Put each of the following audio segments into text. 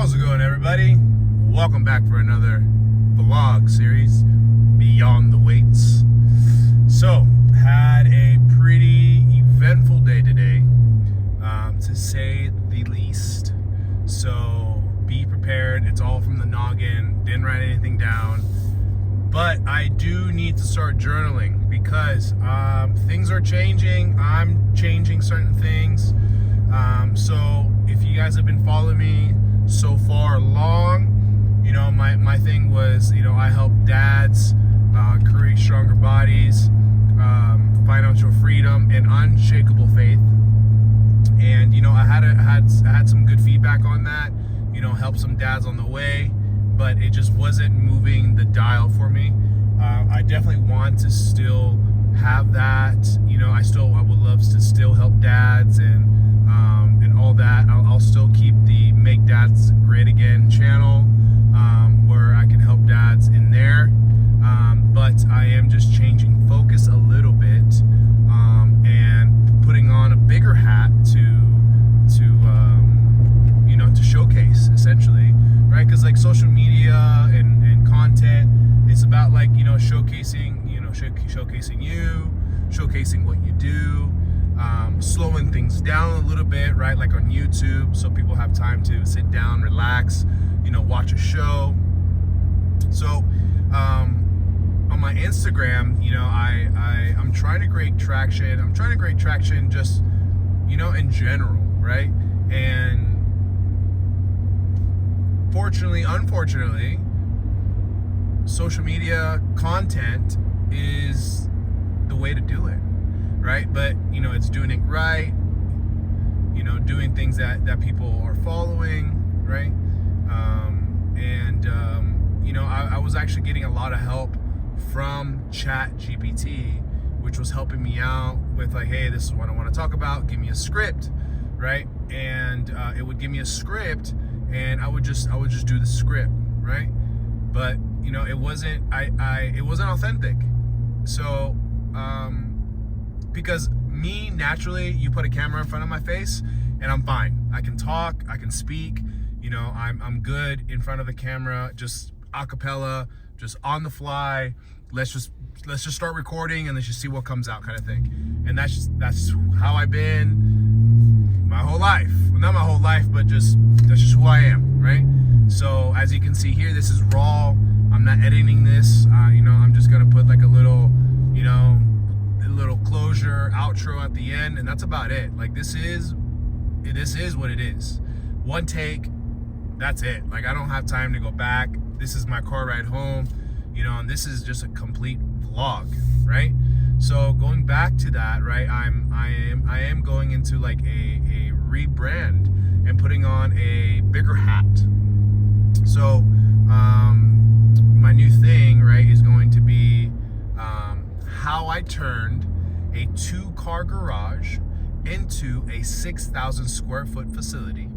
How's it going, everybody? Welcome back for another vlog series, Beyond the Weights. So, had a pretty eventful day today, to say the least. So, be prepared. It's all from the noggin. Didn't write anything down. But I do need to start journaling because things are changing. I'm changing certain things. So if you guys have been following me so far along, you know, my thing was, you know, I help dads create stronger bodies, financial freedom, and unshakable faith. And, you know, I had some good feedback on that, you know, helped some dads on the way, but it just wasn't moving the dial for me. I definitely want to still have that, you know, I would love to still help dads and all that. I'll still keep the Make Dads Great Again channel, where I can help dads in there. But I am just changing focus a little bit, and putting on a bigger hat to you know, to showcase essentially, right? Because like social media and content, it's about like, you know, showcasing you, showcasing what you do, slowing things down a little bit, right? Like on YouTube, so people have time to sit down, relax, you know, watch a show. So on my Instagram, you know, I'm trying to create traction. I'm trying to create traction just, you know, in general, right? And unfortunately, social media content is the way to do it, right? But, you know, it's doing it right, you know, doing things that people are following, right? You know, I was actually getting a lot of help from Chat GPT, which was helping me out with like, hey, this is what I want to talk about, give me a script, right? And it would give me a script, and I would just do the script, right? But, you know, it wasn't authentic. So because me, naturally, you put a camera in front of my face and I'm fine. I can talk, I can speak, you know, I'm good in front of the camera, just a cappella, just on the fly. Let's just start recording and let's just see what comes out, kind of thing. And that's how I've been my whole life. Well, not my whole life, but that's just who I am, right? So as you can see here, this is raw. I'm not editing this. You know, I'm just gonna put like a little, you know, a little closure outro at the end, and that's about it. Like this is what it is. One take, that's it. Like I don't have time to go back. This is my car ride home, you know, and this is just a complete vlog, right? So going back to that, right? I am going into like a rebrand and putting on a bigger hat. So my new thing, right, is going to be how I turned a 2-car garage into a 6,000 square foot facility.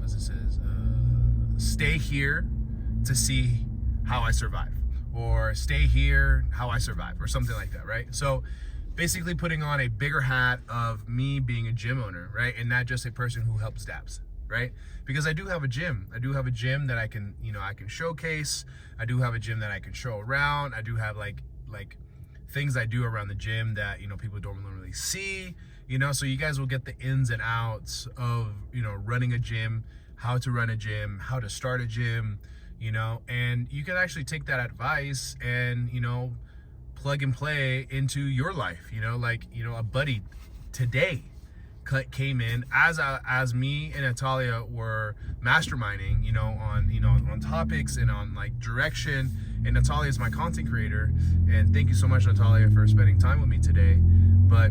As it says, stay here to see how I survive, or stay here how I survive, or something like that, right? So basically putting on a bigger hat of me being a gym owner, right? And not just a person who helps dads, right? Because I do have a gym. I do have a gym that I can, you know, I can showcase. I do have a gym that I can show around. I do have like things I do around the gym that, you know, people don't really see, you know? So you guys will get the ins and outs of, you know, running a gym, how to run a gym, how to start a gym, you know? And you can actually take that advice and, you know, plug and play into your life, you know? Like, you know, a buddy today came in as me and Natalia were masterminding, you know, on topics and on like direction. And Natalia is my content creator, and thank you so much, Natalia, for spending time with me today. But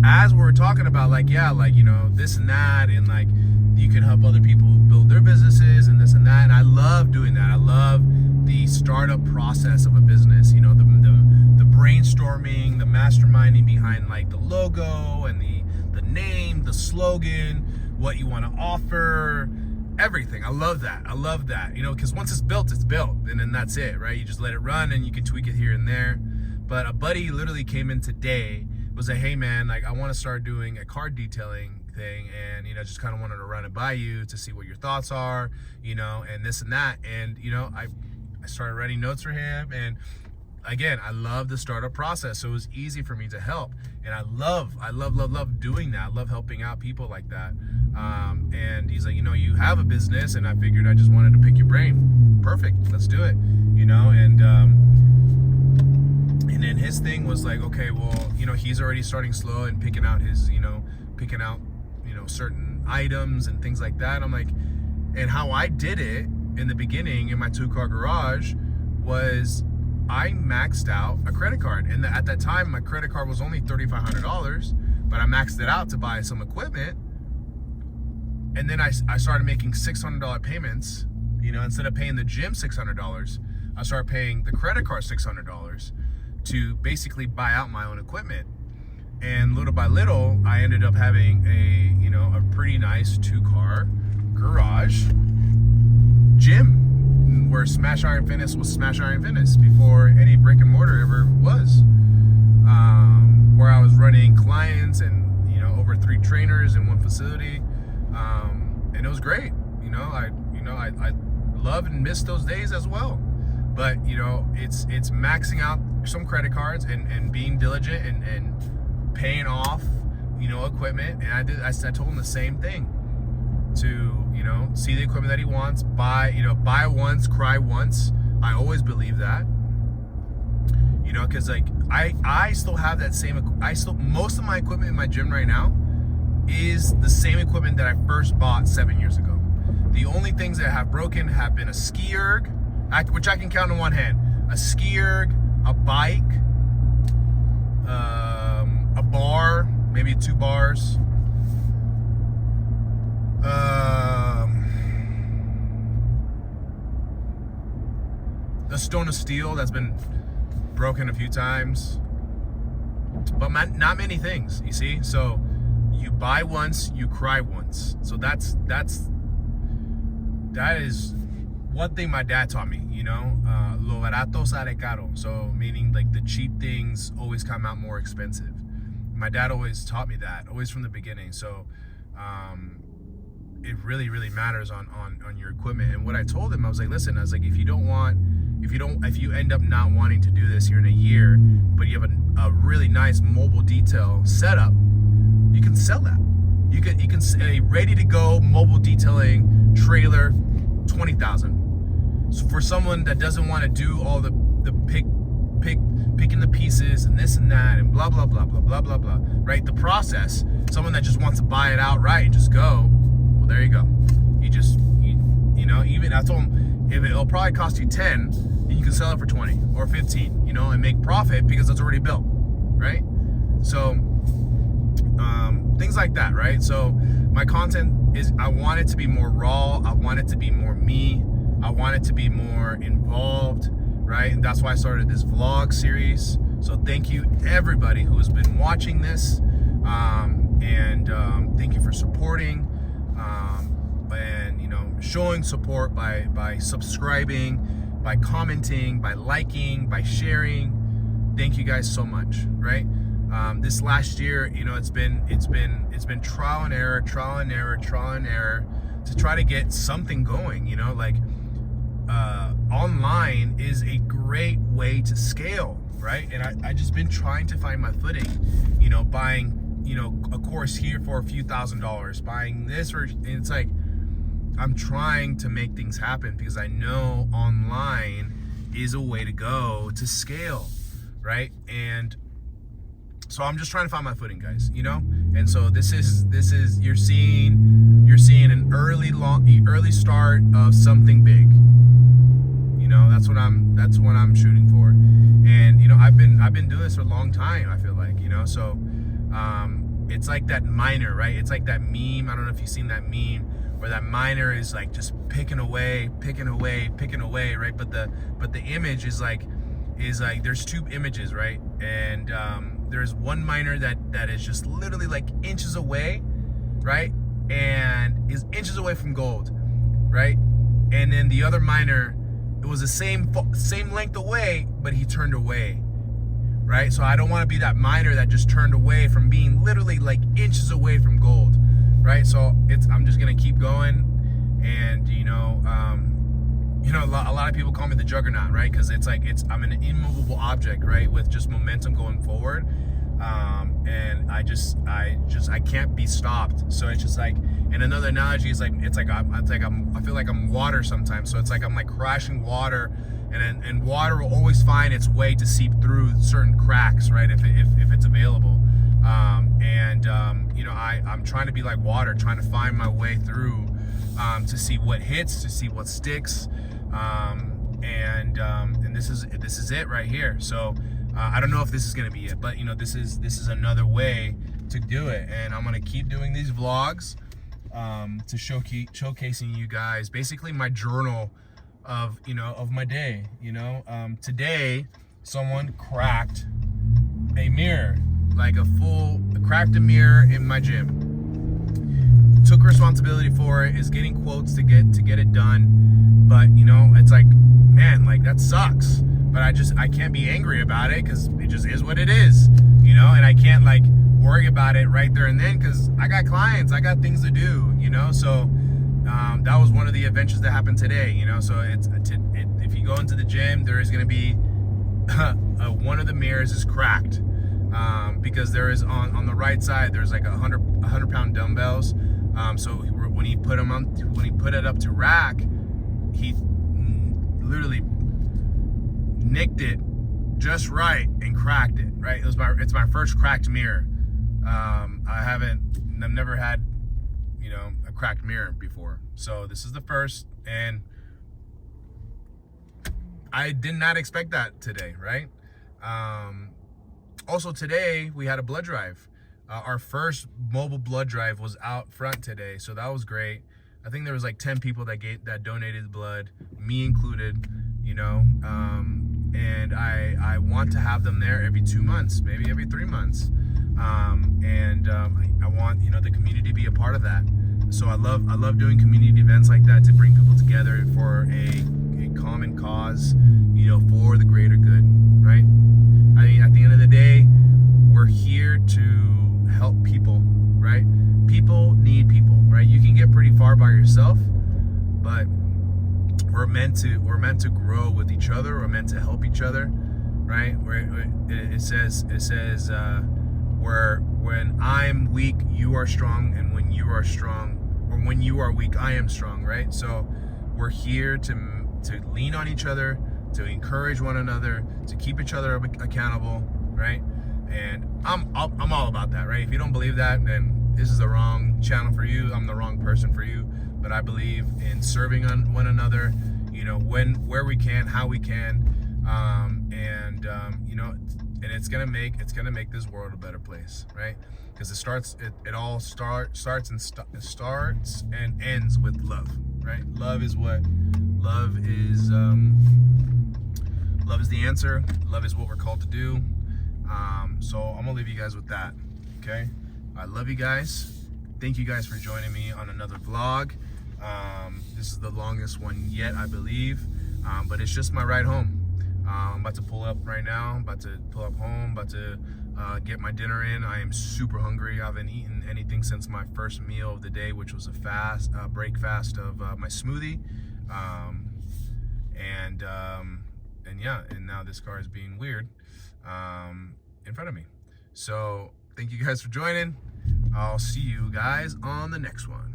as we're talking about like, yeah, like, you know, this and that, and like you can help other people build their businesses and this and that, and I love doing that. I love the startup process of a business, you know, the brainstorming, the masterminding behind like the logo and the name, the slogan, what you want to offer, everything. I love that, you know, because once it's built, and then that's it, right? You just let it run and you can tweak it here and there. But a buddy literally came in today was like, hey man, like I want to start doing a car detailing thing, and just kind of wanted to run it by you to see what your thoughts are, and this and that. And I started writing notes for him, and again, I love the startup process, so it was easy for me to help. And I love doing that. I love helping out people like that. And he's like, you have a business, and I figured I just wanted to pick your brain. Perfect, let's do it. And then his thing was like, okay, well, he's already starting slow and picking out his, certain items and things like that. I'm like, and how I did it in the beginning in my 2-car garage was I maxed out a credit card. And at that time, my credit card was only $3,500, but I maxed it out to buy some equipment. And then I started making $600 payments. Instead of paying the gym $600, I started paying the credit card $600 to basically buy out my own equipment. And little by little, I ended up having a pretty nice 2-car garage gym where Smash Iron Fitness was Smash Iron Fitness before any brick and mortar ever was. Where I was running clients and over 3 trainers in one facility, and it was great. I love and miss those days as well. But it's maxing out some credit cards and being diligent and paying off equipment. And I told him the same thing, to see the equipment that he wants, buy once, cry once. I always believe that, because like I still have that same, most of my equipment in my gym right now is the same equipment that I first bought 7 years ago. The only things that have broken have been a ski erg, which I can count on one hand, a ski erg, a bike, a bar, maybe 2 bars, a stone of steel that's been broken a few times, but not many things, you see. So you buy once, you cry once. So that is one thing my dad taught me, lo barato sale caro. So meaning like the cheap things always come out more expensive. My dad always taught me that, always from the beginning. So it really, really matters on your equipment. And what I told him, I was like, listen, if you end up not wanting to do this here in a year, but you have a really nice mobile detail setup, you can sell that. You can say ready to go mobile detailing trailer, $20,000. So for someone that doesn't want to do all the picking the pieces and this and that and blah blah blah blah blah blah blah, right? The process. Someone that just wants to buy it outright and just go, well, there you go. Even I told him, if it'll probably cost you 10, then you can sell it for 20 or 15, and make profit because it's already built, right? So things like that, right? So my content is, I want it to be more raw. I want it to be more me. I want it to be more involved, right? And that's why I started this vlog series. So thank you everybody who has been watching this, and thank you for supporting, and showing support by subscribing, by commenting, by liking, by sharing. Thank you guys so much, right? This last year, it's been trial and error to try to get something going. Online is a great way to scale, right? And I just been trying to find my footing, buying, a course here for a few $1,000s, buying this, and it's like, I'm trying to make things happen because I know online is a way to go to scale, right? And so I'm just trying to find my footing, guys, And so this is you're seeing an early start of something big. That's what I'm shooting for. And I've been doing this for a long time, I feel like, so it's like that miner, right? It's like that meme. I don't know if you've seen that meme where that miner is like just picking away, right? But the image is like there's 2 images, right? And there's one miner that is just literally like inches away, right? And is inches away from gold, right? And then the other miner, it was the same length away, but he turned away. right? So I don't want to be that miner that just turned away from being literally like inches away from gold, right? So I'm just gonna keep going, and a lot of people call me the juggernaut, right? Because I'm an immovable object, right, with just momentum going forward, and I can't be stopped. So it's just like, and another analogy is I feel like I'm water sometimes. So it's like I'm like crashing water, and water will always find its way to seep through certain cracks, right, if it's available. I'm trying to be like water, trying to find my way through, to see what hits, to see what sticks, and this is it right here. So I don't know if this is gonna be it, but this is another way to do it, and I'm gonna keep doing these vlogs, to showcasing you guys basically my journal of my day. Today someone cracked a mirror, like cracked a mirror in my gym. Took responsibility for it, is getting quotes to get it done, but it's like, man, like that sucks, but I can't be angry about it because it just is what it is, and I can't like worry about it right there and then because I got clients, I got things to do, so that was one of the adventures that happened today, so if you go into the gym, there is going to be one of the mirrors is cracked, because there is on the right side, there's like 100-pound dumbbells. So when he put it up to rack, he literally nicked it just right and cracked it. Right, it's my first cracked mirror. I've never had a cracked mirror before, so this is the first, and I did not expect that today. Right. Also today we had a blood drive. Our first mobile blood drive was out front today, so that was great. I think there was like 10 people that donated blood, me included, and I want to have them there every 2 months, maybe every 3 months, and I want the community to be a part of that. So I love doing community events like that to bring people together for a common cause, for the greater good, right? I mean, at the end of the day, we're here to help people, right? People need people, right? You can get pretty far by yourself, but we're meant to grow with each other. We're meant to help each other, right? It says where when I'm weak, you are strong, and when you are strong, or when you are weak, I am strong, right? So we're here to lean on each other, to encourage one another, to keep each other accountable, right? And I'm all about that, right? If you don't believe that, then this is the wrong channel for you. I'm the wrong person for you. But I believe in serving on one another, where we can, how we can, and it's gonna make this world a better place, right? Because it all starts and ends with love, right? Love is the answer. Love is what we're called to do. So I'm gonna leave you guys with that. Okay, I love you guys. Thank you guys for joining me on another vlog. This is the longest one yet, I believe, but it's just my ride home. I'm about to pull up right now. I'm about to pull up home, about to get my dinner in. I am super hungry. I haven't eaten anything since my first meal of the day, which was a break fast of my smoothie. And now this car is being weird in front of me. So thank you guys for joining. I'll see you guys on the next one.